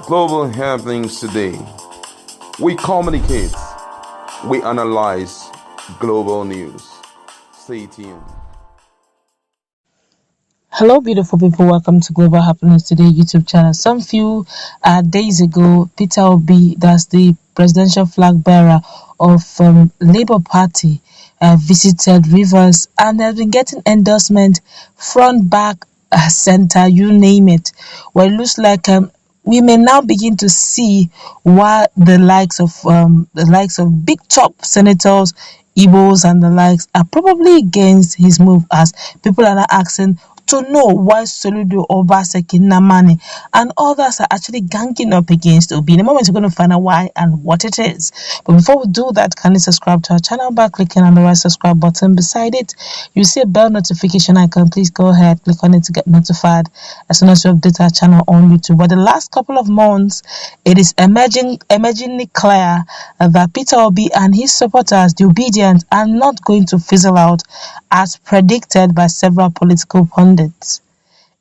Global happenings today. We communicate, we analyze global news. Stay tuned. Hello, beautiful people. Welcome to Global Happiness Today YouTube channel. Some few days ago, Peter Obi, that's the presidential flag bearer of Labour Party, visited Rivers and has been getting endorsement front, back, center, you name it. Well, it looks like we may now begin to see why the likes of big top senators, Igbos and the likes are probably against his move, as people are now asking to know why Soludo, Obaseki, Namani, and others are actually ganging up against Obi. In a moment, we're going to find out why and what it is. But before we do that, kindly subscribe to our channel by clicking on the right subscribe button beside it. You see a bell notification icon. Please go ahead, click on it to get notified as soon as we update our channel on YouTube. But the last couple of months, it is emergingly clear that Peter Obi and his supporters, the obedient, are not going to fizzle out as predicted by several political pundits.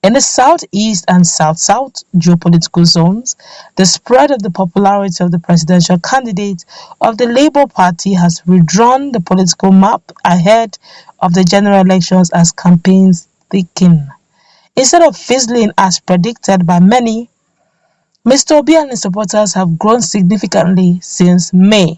In the southeast and south-south geopolitical zones, the spread of the popularity of the presidential candidate of the Labour Party has redrawn the political map ahead of the general elections as campaigns thicken. Instead of fizzling as predicted by many, Mr. Obi and his supporters have grown significantly since May,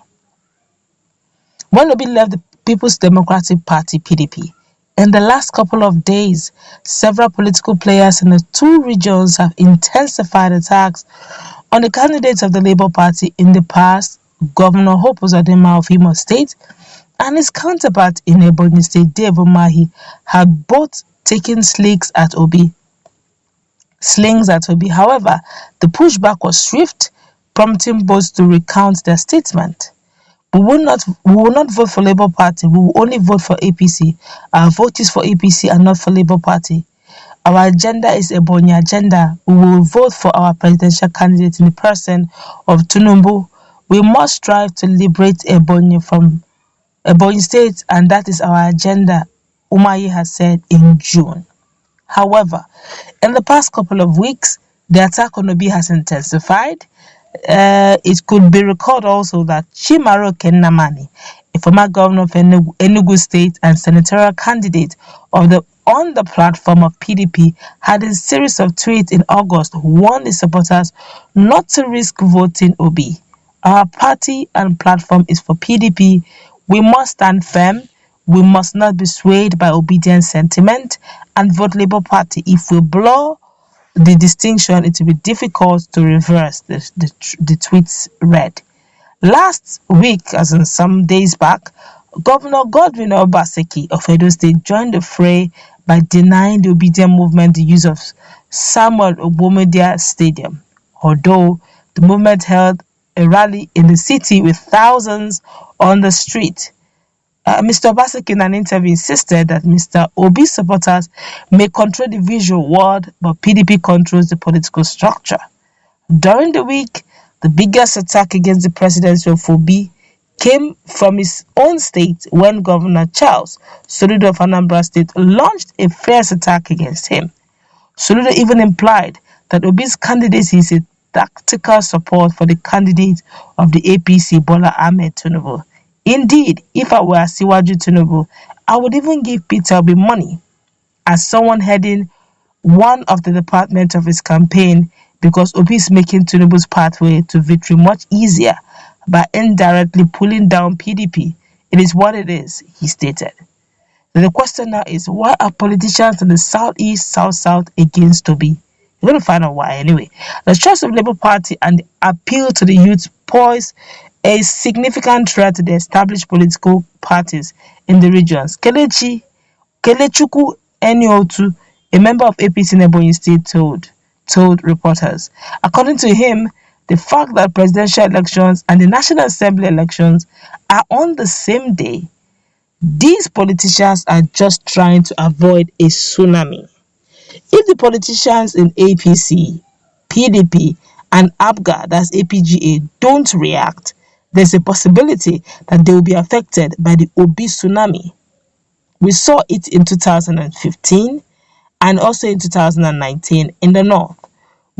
when Obi left the People's Democratic Party (PDP). In the last couple of days, several political players in the two regions have intensified attacks on the candidates of the Labour Party. In the past, Governor Hope Uzodinma of Imo State and his counterpart in Ebonyi State, Dave Umahi, had both taken slings at Obi. However, the pushback was swift, prompting both to recount their statement. We will not vote for Labour Party. We will only vote for APC. Our vote is for APC and not for Labour Party. Our agenda is Ebonyi agenda. We will vote for our presidential candidate in the person of Tinubu. We must strive to liberate Ebonyi from Ebonyi State, and that is our agenda, Umahi has said in June. However, in the past couple of weeks, the attack on Obi has intensified. It could be recalled also that Chimaroke Namani, a former governor of Enugu State and senatorial candidate on the platform of PDP, had a series of tweets in August warned his supporters not to risk voting Obi. Our party and platform is for PDP. We must stand firm. We must not be swayed by obedient sentiment and vote Labour Party. If we blow the distinction, it will be difficult to reverse, the tweets read. Last week, as in some days back, Governor Godwin Obaseki of Edo State joined the fray by denying the obedient movement the use of Samuel Ogbomodia Stadium, although the movement held a rally in the city with thousands on the street. Mr. Obaseki in an interview insisted that Mr. Obi's supporters may control the visual world, but PDP controls the political structure. During the week, the biggest attack against the presidency of Obi came from his own state when Governor Charles Soludo of Anambra State launched a fierce attack against him. Soludo even implied that Obi's candidacy is a tactical support for the candidate of the APC, Bola Ahmed Tinubu. Indeed, if I were Asiwaju Tinubu, I would even give Peter Obi money as someone heading one of the departments of his campaign, because Obi is making Tinubu's pathway to victory much easier by indirectly pulling down PDP. It is what it is, he stated. The question now is, why are politicians in the southeast, south-south against Obi? We're going to find out why anyway. The choice of Labour Party and the appeal to the youth pose a significant threat to the established political parties in the regions. Kelechukwu Eniotu, a member of APC in Ebonyi State, told reporters. According to him, the fact that presidential elections and the National Assembly elections are on the same day, these politicians are just trying to avoid a tsunami. If the politicians in APC, PDP, and APGA, that's APGA, don't react, there's a possibility that they will be affected by the Obi tsunami. We saw it in 2015 and also in 2019 in the north.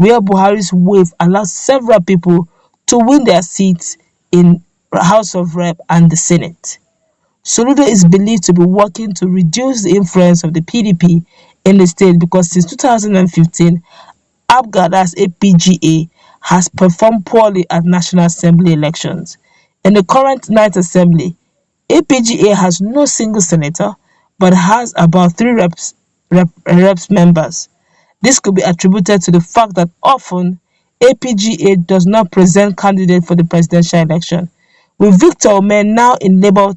where Buhari's wave allowed several people to win their seats in House of Rep and the Senate. Soludo is believed to be working to reduce the influence of the PDP in the state because since 2015, APGA, that's APGA, has performed poorly at National Assembly elections. In the current Ninth Assembly, APGA has no single senator but has about 3 reps members. This could be attributed to the fact that often APGA does not present candidates for the presidential election. With Victor Omen now in Labour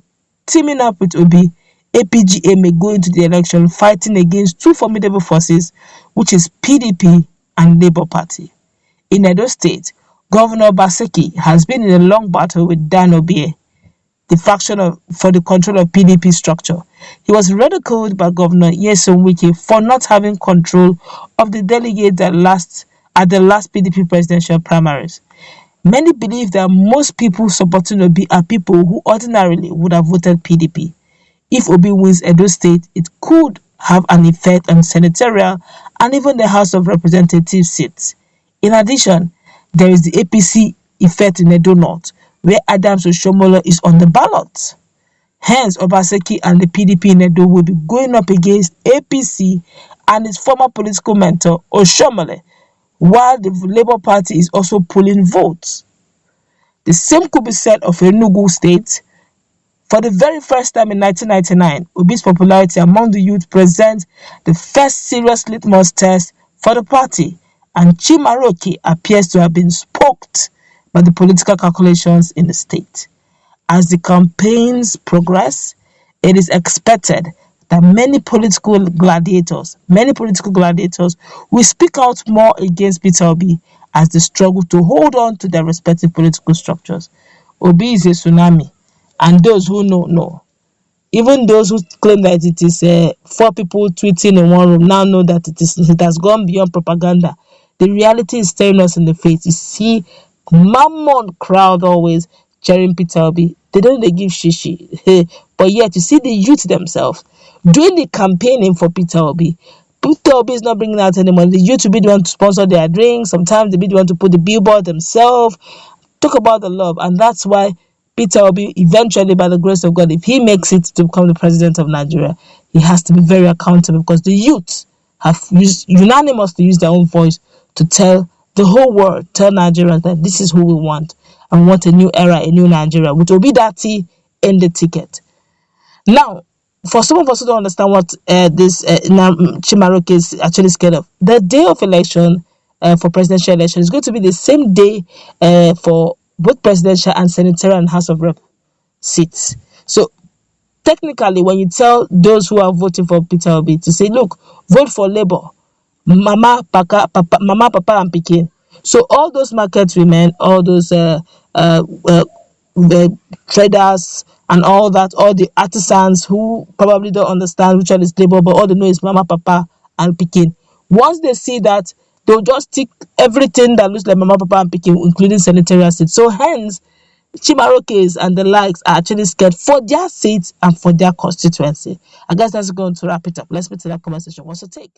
teaming up with Obi, APGA may go into the election fighting against two formidable forces, which is PDP and Labour Party. In Edo State, Governor Obaseki has been in a long battle with Dan Obie, the faction for the control of PDP structure. He was ridiculed by Governor Nyesom Wike for not having control of the delegates at the last PDP presidential primaries. Many believe that most people supporting Obi are people who ordinarily would have voted PDP. If Obi wins Edo State, it could have an effect on senatorial and even the House of Representatives seats. In addition, there is the APC effect in Edo North, where Adams Oshiomhole is on the ballot. Hence, Obaseki and the PDP in Edo will be going up against APC and its former political mentor, Oshiomhole, while the Labour Party is also pulling votes. The same could be said of Enugu State. For the very first time in 1999, Obi's popularity among the youth presents the first serious litmus test for the party, and Chimaroke appears to have been spoked by the political calculations in the state. As the campaigns progress, it is expected that many political gladiators will speak out more against Peter Obi as they struggle to hold on to their respective political structures. Obi is a tsunami, and those who know. Even those who claim that it is 4 people tweeting in one room now know that it has gone beyond propaganda. The reality is staring us in the face. You see, mammon crowd always cheering Peter Obi. They don't give shishi. But yet, you see the youth themselves doing the campaigning for Peter Obi. Peter Obi is not bringing out any money. The youth will be the one to sponsor their drinks. Sometimes they be the one to put the billboard themselves. Talk about the love. And that's why Peter Obi, eventually, by the grace of God, if he makes it to become the president of Nigeria, he has to be very accountable because the youth have unanimously used their own voice to tell the whole world, tell Nigerians that this is who we want. And we want a new era, a new Nigeria, with Obi Dati in the ticket. Now, for some of us who don't understand what this Chimaroke is actually scared of, the day of election for presidential election is going to be the same day for both presidential and senatorial and House of Rep seats. So technically, when you tell those who are voting for Peter Obi to say, look, vote for Labour, Mama, Papa, and Pikin. So all those market women, all those the traders and all that, all the artisans who probably don't understand which one is Labour, but all they know is Mama, Papa, and Pikin. Once they see that, they'll just tick everything that looks like Mama, Papa, and Pikin, including senatorial seats. So hence, Chimarokes and the likes are actually scared for their seats and for their constituency. I guess that's going to wrap it up. Let's put to that conversation. What's your take?